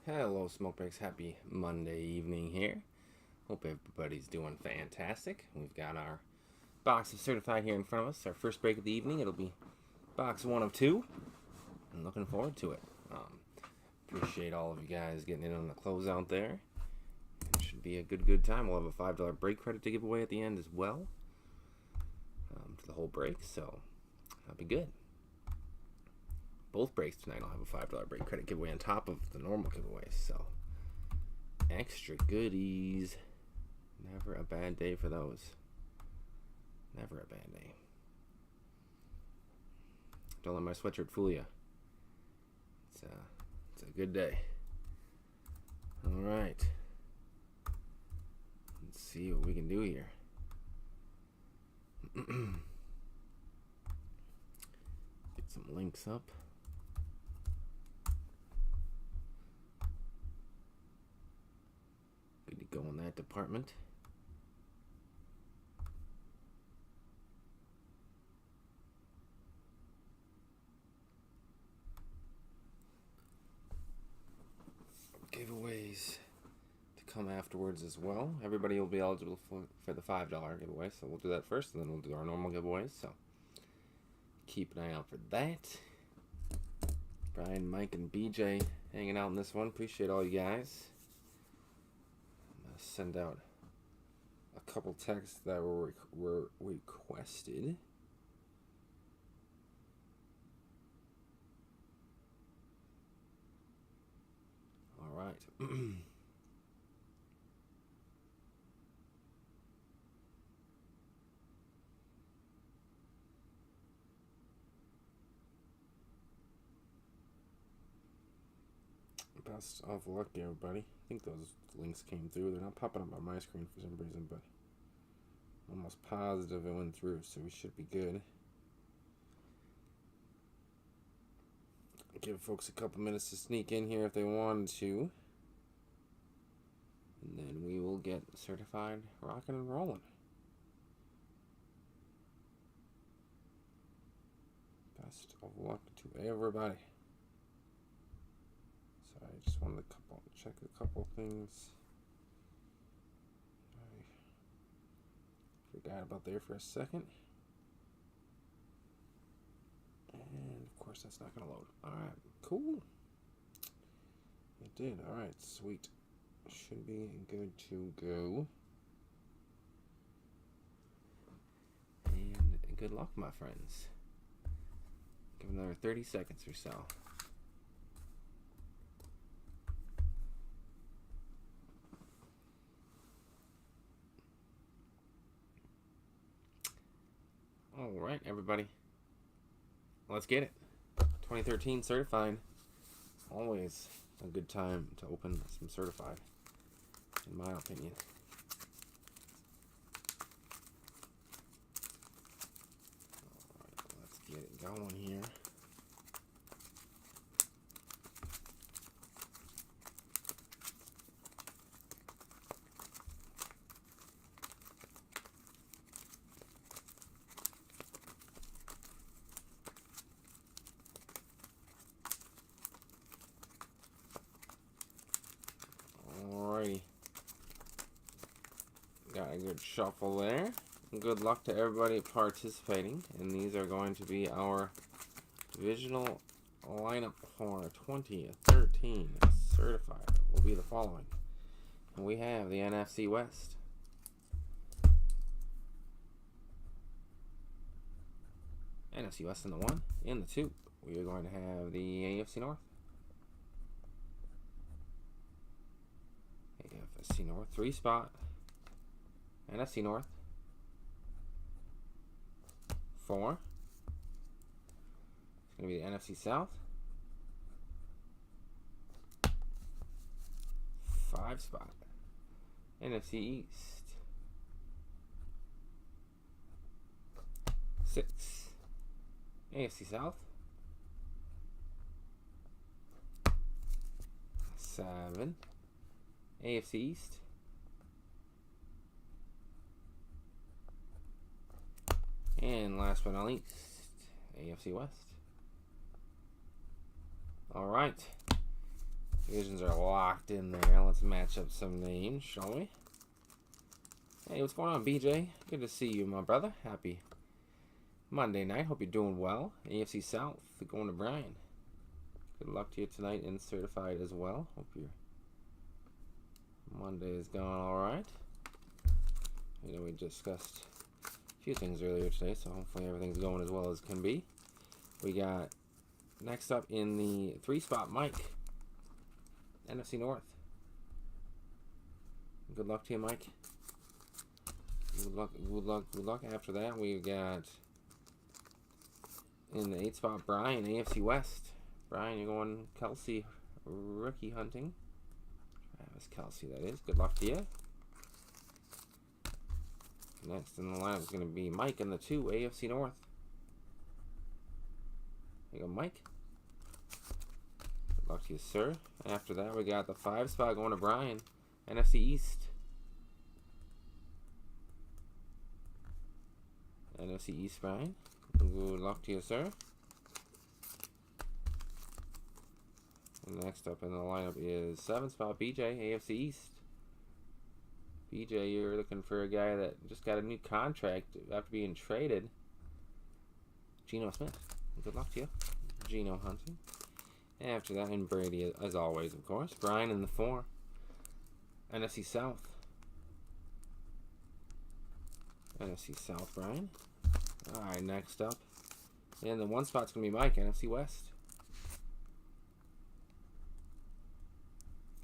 Hello, SmokeBreaks. Happy Monday evening here. Hope everybody's doing fantastic. We've got our box of certified here in front of us. Our first break of the evening. It'll be box 1 of 2. I'm looking forward to it. Appreciate all of you guys getting in on the closeout there. It should be a good time. We'll have a $5 break credit to give away at the end as well, to the whole break. So that'll be good. Both breaks tonight will have a $5 break credit giveaway on top of the normal giveaways. So extra goodies. Never a bad day for those. Never a bad day. Don't let my sweatshirt fool you. It's a good day. All right. Let's see what we can do here. Get some links up. Good to go in that department. Giveaways to come afterwards as well. Everybody will be eligible for the $5 giveaway, so we'll do that first, and then we'll do our normal giveaways. So keep an eye out for that. Brian, Mike, and BJ hanging out in this one. Appreciate all you guys. I'm gonna send out a couple texts that were requested. All right. Best of luck, everybody. I think those links came through. They're not popping up on my screen for some reason, but I'm almost positive it went through, so we should be good. Give folks a couple minutes to sneak in here if they wanted to. And then we will get certified rocking and rolling. Best of luck to everybody. Sorry, I just wanted to check a couple things. I forgot about there for a second. And of course that's not going to load. Alright, cool. It did. Alright, sweet. Should be good to go. And good luck, my friends. Give another 30 seconds or so. Alright, everybody. Let's get it. 2013 certified. Always a good time to open some certified, in my opinion. Alright, let's get it going here. Got a good shuffle there. Good luck to everybody participating. And these are going to be our divisional lineup for 2013 certified. Will be the following. And we have the NFC West. NFC West in the 1. In the 2, we are going to have the AFC North. AFC North 3 spot. NFC North. 4. It's going to be the NFC South. 5 spot. NFC East. 6. AFC South. 7. AFC East. And last but not least, AFC West. All right. Divisions are locked in there. Let's match up some names, shall we? Hey, what's going on, BJ? Good to see you, my brother. Happy Monday night. Hope you're doing well. AFC South, going to Brian. Good luck to you tonight in certified as well. Hope your Monday is going all right. You know, we discussed a few things earlier today, so hopefully everything's going as well as can be. We got next up in the 3-spot Mike, NFC North. Good luck to you, Mike. Good luck, good luck, good luck. After that, we got in the 8-spot Brian, AFC West. Brian, you're going Kelsey rookie hunting. Travis Kelsey, that is. Good luck to you. Next in the lineup is going to be Mike in the 2, AFC North. There you go, Mike. Good luck to you, sir. After that, we got the 5-spot going to Brian, NFC East. NFC East, Brian. Good luck to you, sir. And next up in the lineup is 7-spot BJ, AFC East. BJ, you're looking for a guy that just got a new contract after being traded. Geno Smith. Good luck to you. Geno hunting. After that, and Brady, as always, of course. Brian in the 4. NFC South. NFC South, Brian. Alright, next up. And the 1 spot's going to be Mike, NFC West.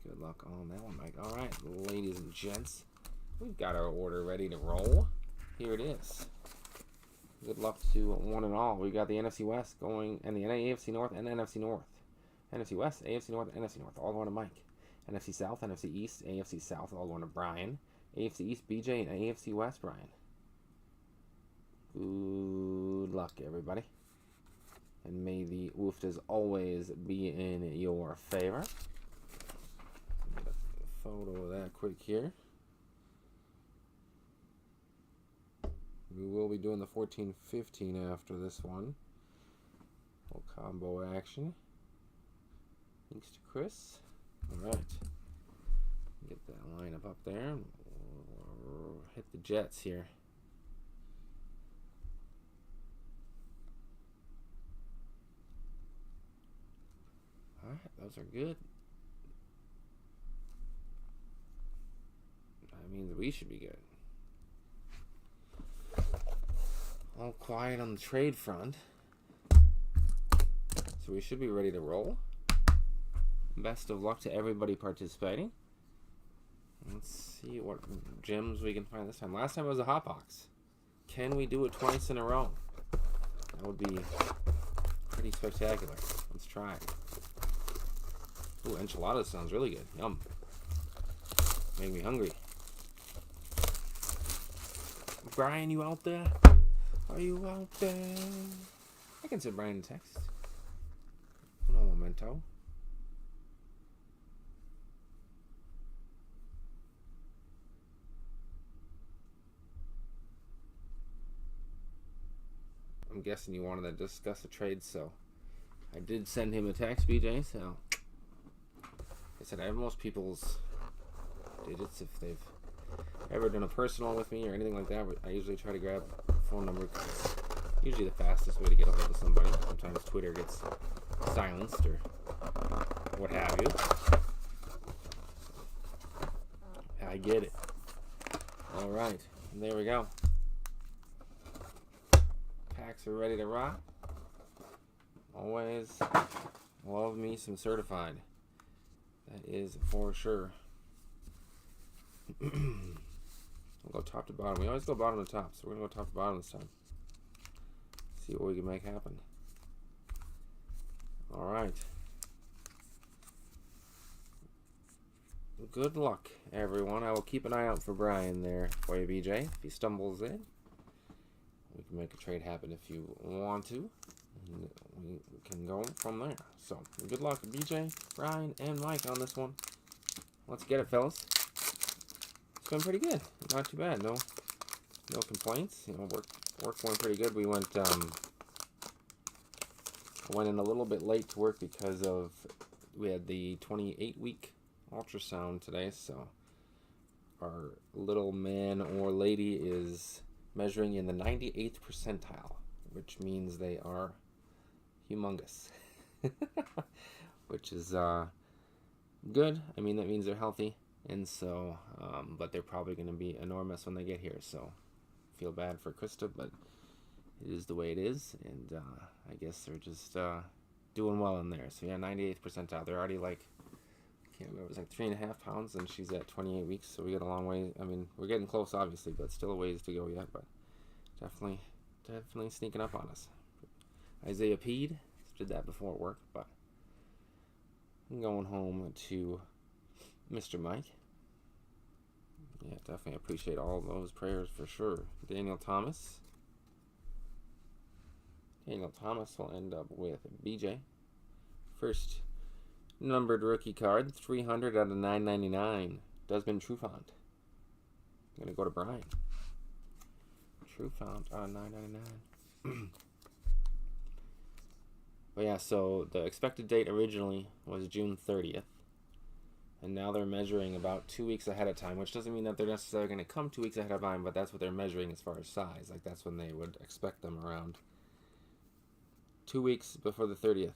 Good luck on that one, Mike. Alright, ladies and gents. We've got our order ready to roll. Here it is. Good luck to one and all. We've got the NFC West going, and the AFC North and NFC North. NFC West, AFC North, NFC North. All going to Mike. NFC South, NFC East, AFC South. All going to Brian. AFC East, BJ, and AFC West, Brian. Good luck, everybody. And may the wooftas always be in your favor. Get a photo of that quick here. We will be doing the 14-15 after this one. Little combo action. Thanks to Chris. Alright. Get that lineup up there. We'll hit the Jets here. Alright, those are good. That means we should be good. All quiet on the trade front. So we should be ready to roll. Best of luck to everybody participating. Let's see what gems we can find this time. Last time it was a hot box. Can we do it twice in a row? That would be pretty spectacular. Let's try it. Ooh, enchiladas sounds really good. Yum. Make me hungry. Brian, you out there? Are you out there? I can send Brian a text. No momento. I'm guessing you wanted to discuss the trade, so I did send him a text, BJ, so I said I have most people's digits if they've ever done a personal with me or anything like that. I usually try to grab a phone number because it's usually the fastest way to get a hold of somebody. Sometimes Twitter gets silenced or what have you. I get it. Alright, there we go. Packs are ready to rock. Always love me some certified. That is for sure. We'll go top to bottom. We always go bottom to top, so we're going to go top to bottom this time. See what we can make happen. Alright. Good luck, everyone. I will keep an eye out for Brian there for you, BJ. If he stumbles in, we can make a trade happen if you want to. And we can go from there. So, good luck, BJ, Brian, and Mike on this one. Let's get it, fellas. It's been pretty good. Not too bad. No complaints. You know, work went pretty good. We went in a little bit late to work because of we had the 28-week ultrasound today, so our little man or lady is measuring in the 98th percentile, which means they are humongous, which is good. I mean, that means they're healthy, and so, but they're probably going to be enormous when they get here, so feel bad for Krista, but it is the way it is, and I guess they're just doing well in there. So yeah, 98th percentile. They're already like, I can't remember, it was like 3.5 pounds, and she's at 28 weeks, so we got a long way. I mean, we're getting close, obviously, but still a ways to go yet, but definitely sneaking up on us. Isaiah peed, did that before work, but I'm going home to Mr. Mike. Yeah, definitely appreciate all those prayers for sure. Daniel Thomas will end up with BJ. First numbered rookie card, 300 out of 999. Desmond Trufant. I'm going to go to Brian. Trufant out of 999. But yeah, so the expected date originally was June 30th. And now they're measuring about 2 weeks ahead of time, which doesn't mean that they're necessarily going to come 2 weeks ahead of time, but that's what they're measuring as far as size. Like, that's when they would expect them around 2 weeks before the 30th.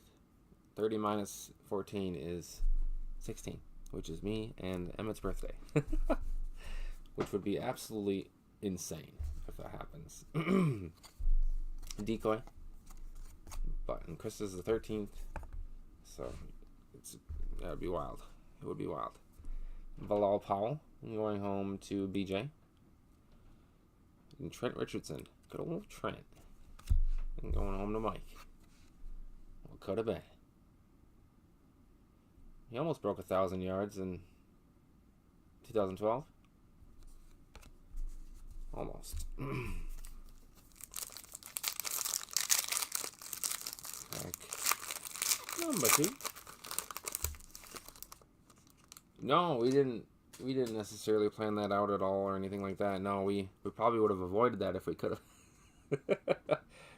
30 minus 14 is 16, which is me and Emmett's birthday. Which would be absolutely insane if that happens. Decoy. But, and Chris is the 13th, so that would be wild. It would be wild. Bilal Powell going home to BJ. And Trent Richardson. Good old Trent. And going home to Mike. What could have been? He almost broke 1,000 yards in 2012. Almost. Pack number 2. No, we didn't necessarily plan that out at all or anything like that. No, we probably would have avoided that if we could have.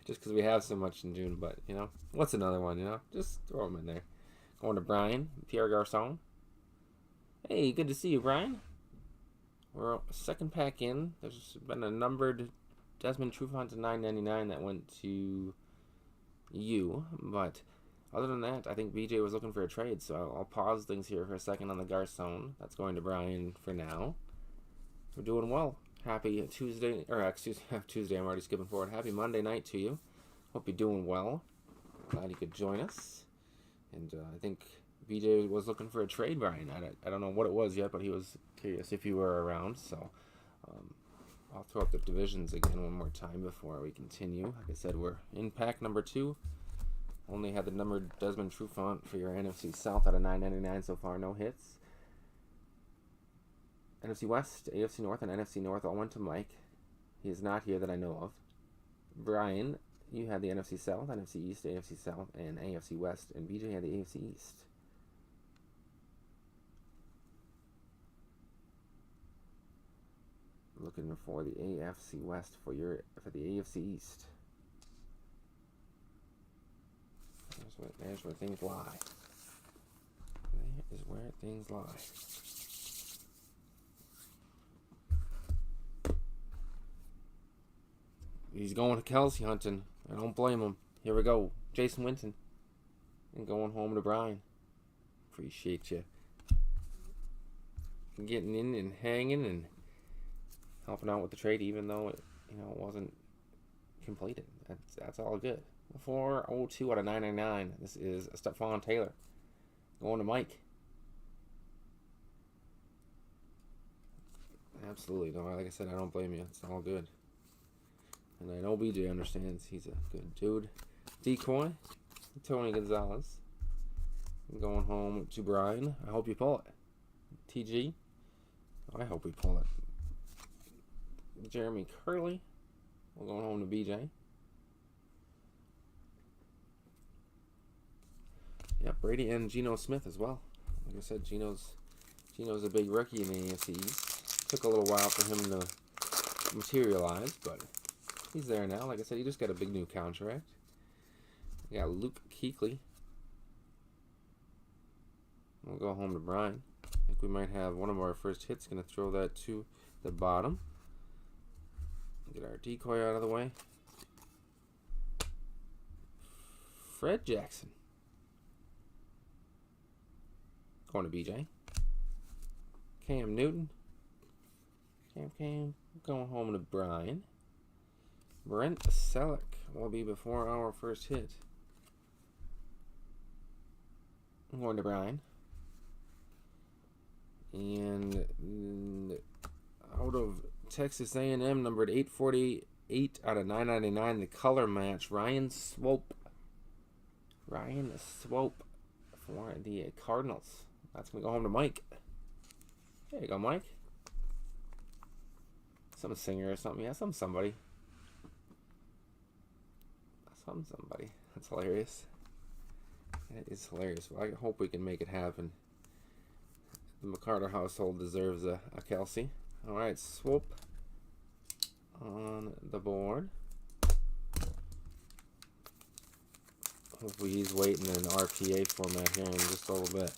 Just because we have so much in June, but, you know, what's another one, you know? Just throw them in there. Going to Brian, Pierre Garçon. Hey, good to see you, Brian. We're second pack in. There's been a numbered Desmond Trufant to 999 that went to you, but other than that, I think BJ was looking for a trade, so I'll pause things here for a second on the Garçon. That's going to Brian for now. We're doing well. Happy Tuesday, or excuse me, Tuesday, I'm already skipping forward. Happy Monday night to you. Hope you're doing well. Glad you could join us. And I think BJ was looking for a trade, Brian. I don't know what it was yet, but he was curious if you were around, so I'll throw up the divisions again one more time before we continue. Like I said, we're in pack number 2. Only had the numbered Desmond Trufant for your NFC South out of 999 so far. No hits. NFC West, AFC North, and NFC North all went to Mike. He is not here that I know of. Brian, you had the NFC South, NFC East, AFC South, and AFC West, and BJ had the AFC East. Looking for the AFC West for the AFC East. There's where things lie. There is where things lie. He's going to Kelsey hunting. I don't blame him. Here we go. Jason Winton. And going home to Brian. Appreciate you getting in and hanging and helping out with the trade, even though it wasn't completed. That's all good. 402 out of 999. This is Stephon Taylor. Going to Mike. Absolutely. No, like I said, I don't blame you. It's all good. And I know BJ understands. He's a good dude. Decoy. Tony Gonzalez. Going home to Brian. I hope you pull it. TG. I hope we pull it. Jeremy Curley. We're going home to BJ. Yeah, Brady and Geno Smith as well. Like I said, Geno's a big rookie in the AFC East. Took a little while for him to materialize, but he's there now. Like I said, he just got a big new contract. We got Luke Kuechly. We'll go home to Brian. I think we might have one of our first hits. Going to throw that to the bottom. Get our decoy out of the way. Fred Jackson. Going to BJ. Cam Newton. Cam. Going home to Brian. Brent Selleck will be before our first hit. I'm going to Brian. And out of Texas A&M, numbered 848 out of 999, the color match, Ryan Swope. Ryan Swope for the Cardinals. That's going to go home to Mike. There you go, Mike. Some singer or something. Yeah, somebody. Somebody. That's hilarious. That is hilarious. Well, I hope we can make it happen. The McCarter household deserves a Kelsey. Alright, Swope on the board. Hopefully he's waiting in RPA format here in just a little bit.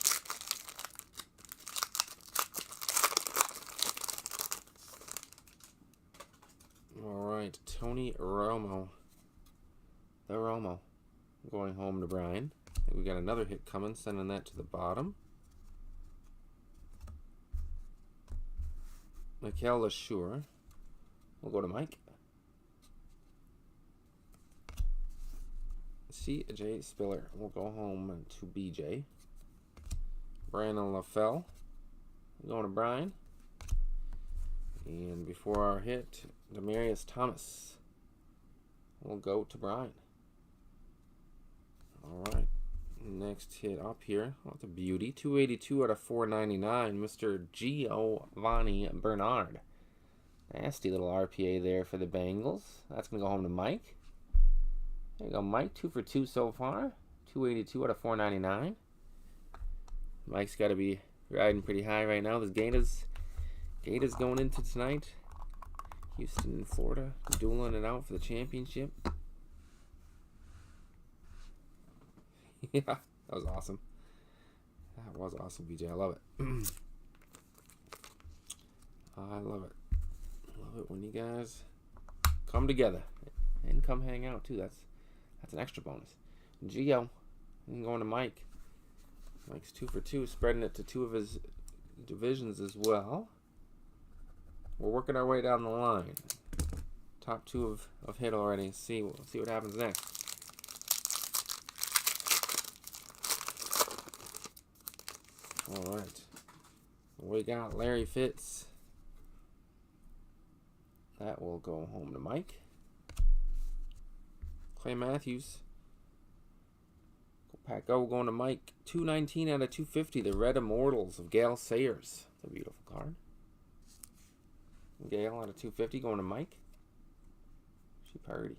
Alright, Tony Romo. The Romo. Going home to Brian. I think we got another hit coming, sending that to the bottom. Mikael LaSure. We'll go to Mike. C.J. Spiller. We'll go home to BJ. Brandon LaFell. Going to Brian. And before our hit, Demarius Thomas. We'll go to Brian. Alright. Next hit up here. Oh, that's a beauty. 282 out of 499. Mr. Giovanni Bernard. Nasty little RPA there for the Bengals. That's going to go home to Mike. There you go, Mike. 2 for 2 so far. 282 out of 499. Mike's got to be riding pretty high right now. This Gators going into tonight. Houston and Florida dueling it out for the championship. Yeah, that was awesome. That was awesome, BJ. I love it. I love it. Love it when you guys come together and come hang out too. That's an extra bonus. Gio, and going to Mike. Mike's 2 for 2, spreading it to 2 of his divisions as well. We're working our way down the line. Top 2 of hit already. We'll see what happens next. All right. We got Larry Fitz. That will go home to Mike. Clay Matthews. Paco going to Mike. 219 out of 250. The Red Immortals of Gale Sayers. It's a beautiful card. Gale out of 250 going to Mike. She party.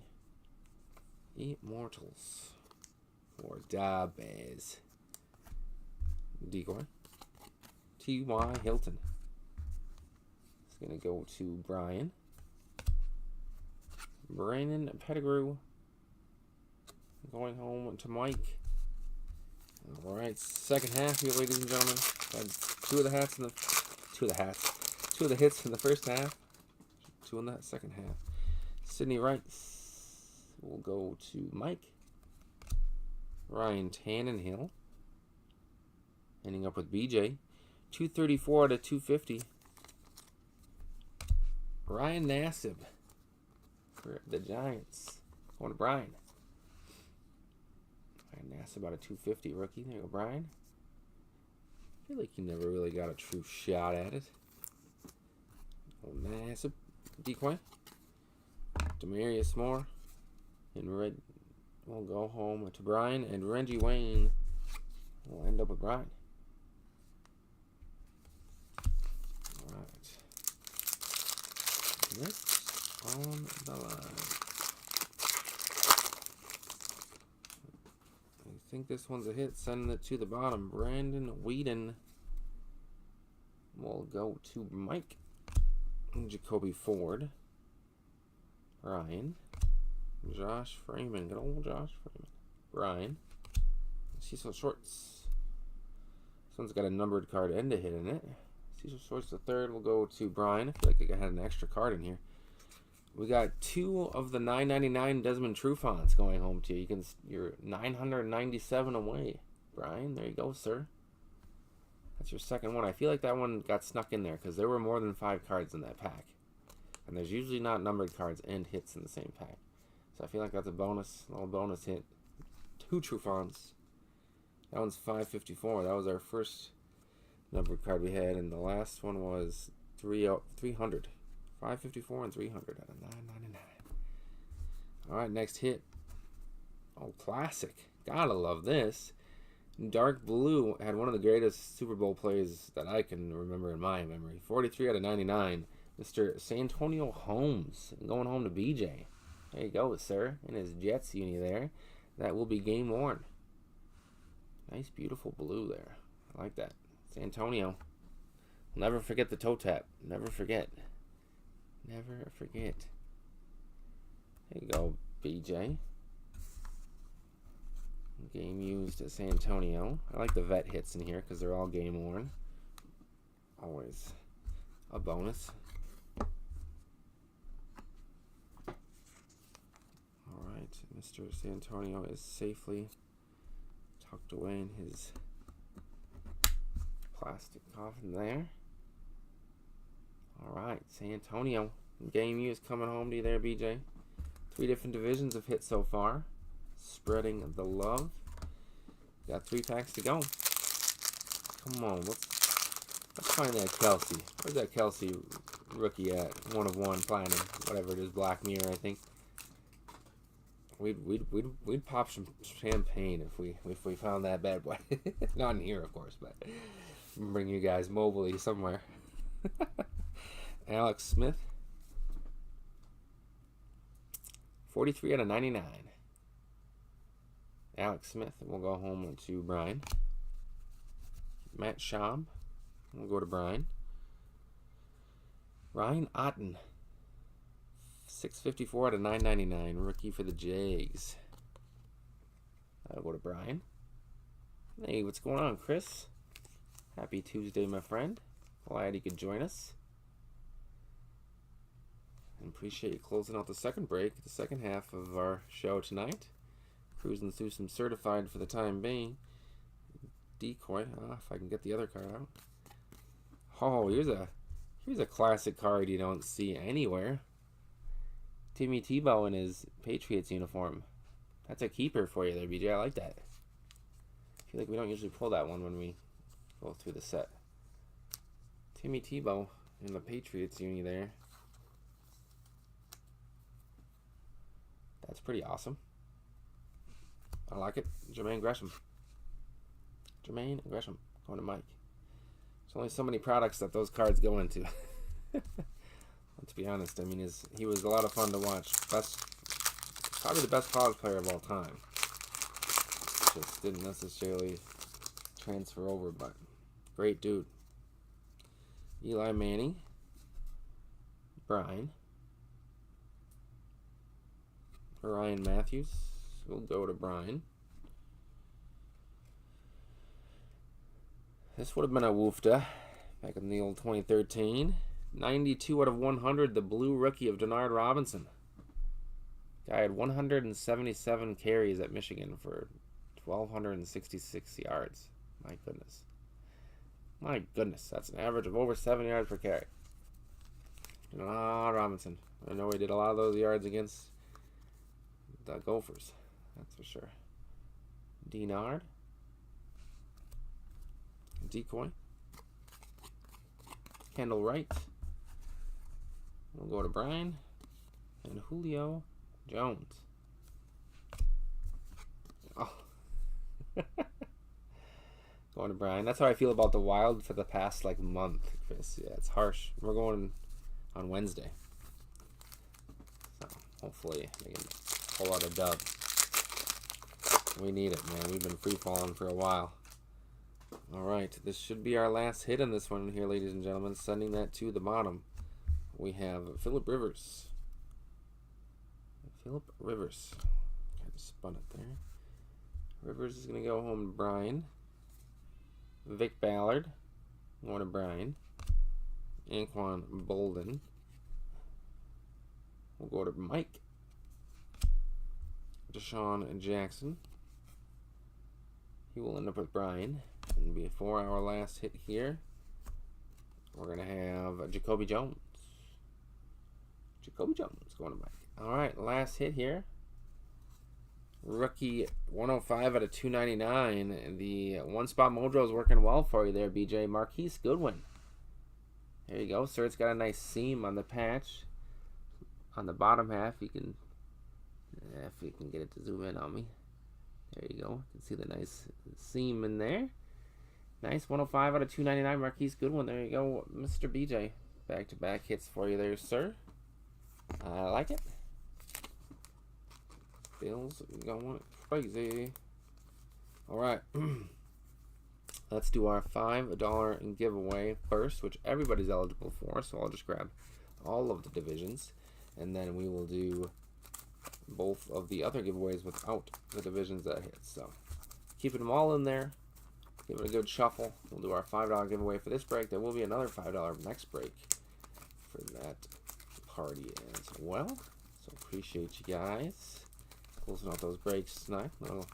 Immortals. For Dabez. Decoy. T.Y. Hilton. It's going to go to Brian. Brandon Pettigrew. Going home to Mike. All right, second half here, ladies and gentlemen. Had two of the hits in the first half. 2 in the second half. Sidney Rice will go to Mike. Ryan Tannenhill. Ending up with BJ. 234 out of 250. Ryan Nassib for the Giants. Going to Brian. Ryan Nassib out of 250 rookie. There you go, Brian. I feel like he never really got a true shot at it. Oh, Nassib. Decoy. Demarius Moore. And Red will go home to Brian. And Reggie Wayne will end up with Brian. Next on the line. I think this one's a hit. Sending it to the bottom. Brandon Whedon will go to Mike. Jacoby Ford. Brian. Josh Freeman. Good old Josh Freeman. Brian. Cecil Shorts. This one's got a numbered card and a hit in it. Cecil Shorts the third will go to Brian. I feel like I had an extra card in here. We got 2 of the 999 Desmond Trufants going home to you. You're 997 away, Brian. There you go, sir. That's your second one. I feel like that one got snuck in there because there were more than 5 cards in that pack. And there's usually not numbered cards and hits in the same pack. So I feel like that's a little bonus hit. 2 Trufants. That one's 554. That was our first numbered card we had. And the last one was 300. 554 and 300 out of 999. Alright, next hit. Oh, classic. Gotta love this. Dark Blue had one of the greatest Super Bowl plays that I can remember in my memory. 43 out of 99. Mr. Santonio Holmes going home to BJ. There you go, sir. In his Jets uni there. That will be game worn. Nice, beautiful blue there. I like that. Santonio. Never forget the toe tap. Never forget. Never forget. There you go, BJ. Game used at San Antonio. I like the vet hits in here because they're all game worn. Always a bonus. Alright, Mr. San Antonio is safely tucked away in his plastic coffin there. Alright, San Antonio. Game used coming home to you there, BJ. 3 different divisions of hits so far. Spreading the love. Got 3 packs to go. Come on, let's find that Kelsey. Where's that Kelsey rookie at? 1 of 1 platinum, whatever it is, Black Mirror, I think. We'd pop some champagne if we found that bad boy. Not in here, of course, but bring you guys mobily somewhere. Alex Smith. 43 out of 99. Alex Smith will go home to Brian. Matt Schaub will go to Brian. Ryan Otten. 654 out of 999. Rookie for the Jags. That'll go to Brian. Hey, what's going on, Chris? Happy Tuesday, my friend. Glad you could join us. And appreciate you closing out the second break, the second half of our show tonight. Cruising through some certified for the time being. Decoy. If I can get the other card out. Oh, here's a classic card you don't see anywhere. Timmy Tebow in his Patriots uniform. That's a keeper for you there, BJ. I like that. I feel like we don't usually pull that one when we go through the set. Timmy Tebow in the Patriots uni there. That's pretty awesome. I like it. Jermaine Gresham. Jermaine Gresham. Going to Mike. There's only so many products that those cards go into. Let's be honest. I mean, he was a lot of fun to watch. Probably the best college player of all time. Just didn't necessarily transfer over, but great dude. Eli Manning. Brian. Ryan Matthews will go to Brian. This would have been a woofda back in the old 2013. 92 out of 100, the blue rookie of Denard Robinson. Guy had 177 carries at Michigan for 1,266 yards. My goodness. My goodness, that's an average of over 7 yards per carry. Denard Robinson. I know he did a lot of those yards against the Gophers, that's for sure. Denard. Decoy. Kendall Wright. We'll go to Brian. And Julio Jones. Oh. Going to Brian. That's how I feel about the Wild for the past month, Chris. Yeah, it's harsh. We're going on Wednesday. So hopefully they can pull out a dub. We need it, man. We've been free falling for a while. Alright, this should be our last hit on this one here, ladies and gentlemen. Sending that to the bottom. We have Phillip Rivers. Phillip Rivers. Kind of spun it there. Rivers is going to go home to Brian. Vic Ballard. Going to Brian. Anquan Bolden. We'll go to Mike. Deshaun Jackson. He will end up with Brian. And before our last hit here, we're going to have Jacoby Jones. Jacoby Jones going to Mike. All right, last hit here. Rookie 105 out of 299. The one-spot mojo is working well for you there, BJ. Marquise Goodwin. There you go, sir. It's got a nice seam on the patch. On the bottom half, you can, if you can get it to zoom in on me. There you go. You can see the nice seam in there. Nice 105 out of 299. Marquise Goodwin. There you go, Mr. BJ. Back-to-back hits for you there, sir. I like it. Bills going crazy. All right. Let's do our $5 giveaway first, which everybody's eligible for. So I'll just grab all of the divisions, and then we will do both of the other giveaways without the divisions that hit. So keeping them all in there. Give it a good shuffle. We'll do our $5 giveaway for this break. There will be another $5 next break for that party as well. So appreciate you guys closing out those breaks tonight. A little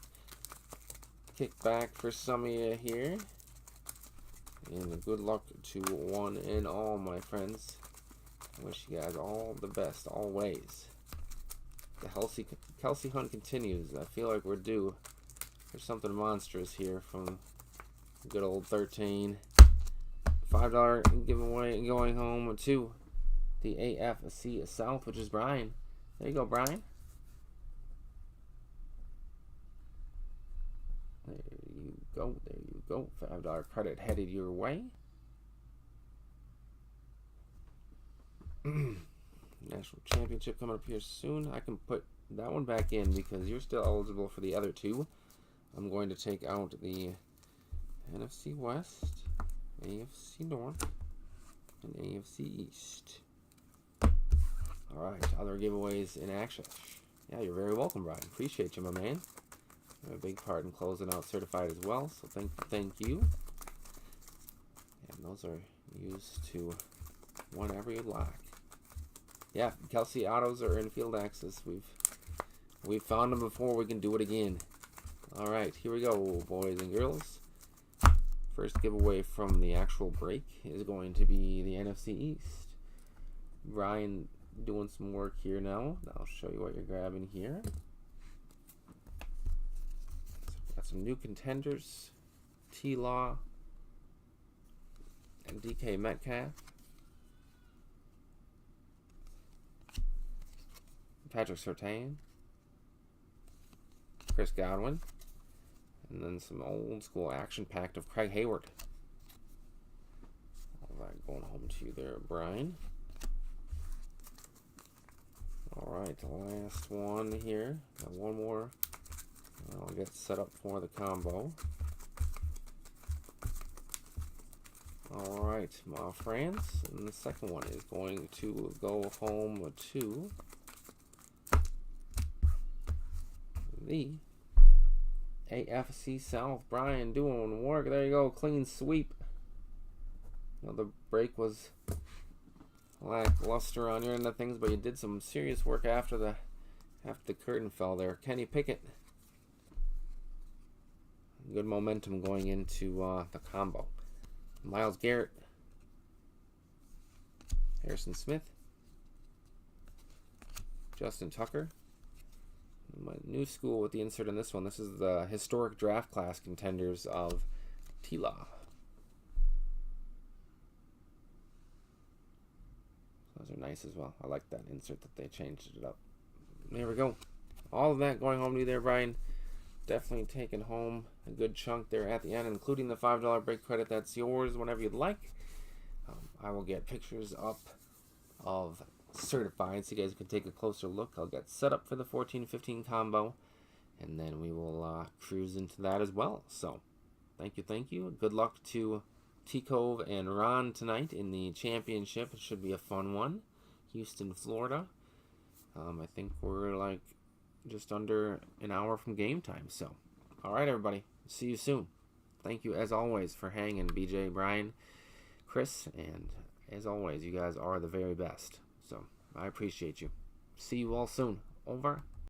kick back for some of you here. And good luck to one and all, my friends. I wish you guys all the best, always. The Kelsey hunt continues. I feel like we're due for something monstrous here from good old 13. $5 giveaway and going home to the AFC South, which is Brian. There you go, Brian. There you go. There you go. $5 credit headed your way. National Championship coming up here soon. I can put that one back in because you're still eligible for the other two. I'm going to take out the NFC West, AFC North, and AFC East. Alright, other giveaways in action. Yeah, you're very welcome, Brian. Appreciate you, my man. You're a big part in closing out certified as well, so thank you. And those are used to whenever you like. Yeah, Kelsey autos are in field access. We've found them before. We can do it again. All right, here we go, boys and girls. First giveaway from the actual break is going to be the NFC East. Brian doing some work here now. I'll show you what you're grabbing here. Got some new contenders. T-Law and DK Metcalf. Patrick Surtain. Chris Godwin. And then some old school action packed of Craig Hayward. All right, going home to you there, Brian. All right, the last one here. Got one more. I'll get set up for the combo. All right, my friends. And the second one is going to go home to the AFC South. Brian doing work. There you go. Clean sweep. The break was lackluster on your end of things, but you did some serious work after the curtain fell there. Kenny Pickett. Good momentum going into the combo. Myles Garrett. Harrison Smith. Justin Tucker. My new school with the insert in this one. This is the historic draft class contenders of T-Law. Those are nice as well. I like that insert that they changed it up. There we go. All of that going home to you there, Brian. Definitely taking home a good chunk there at the end, including the $5 break credit. That's yours whenever you'd like. I will get pictures up of certified so you guys can take a closer look. I'll get set up for the 14-15 combo, and then we will cruise into that as well. So thank you. Good luck to T-Cove and Ron tonight in the championship. It should be a fun one. Houston, Florida. I think we're like just under an hour from game time. So all right, everybody, see you soon. thank you as always for hanging, BJ, Brian, Chris, and as always, you guys are the very best. So I appreciate you. See you all soon. Over.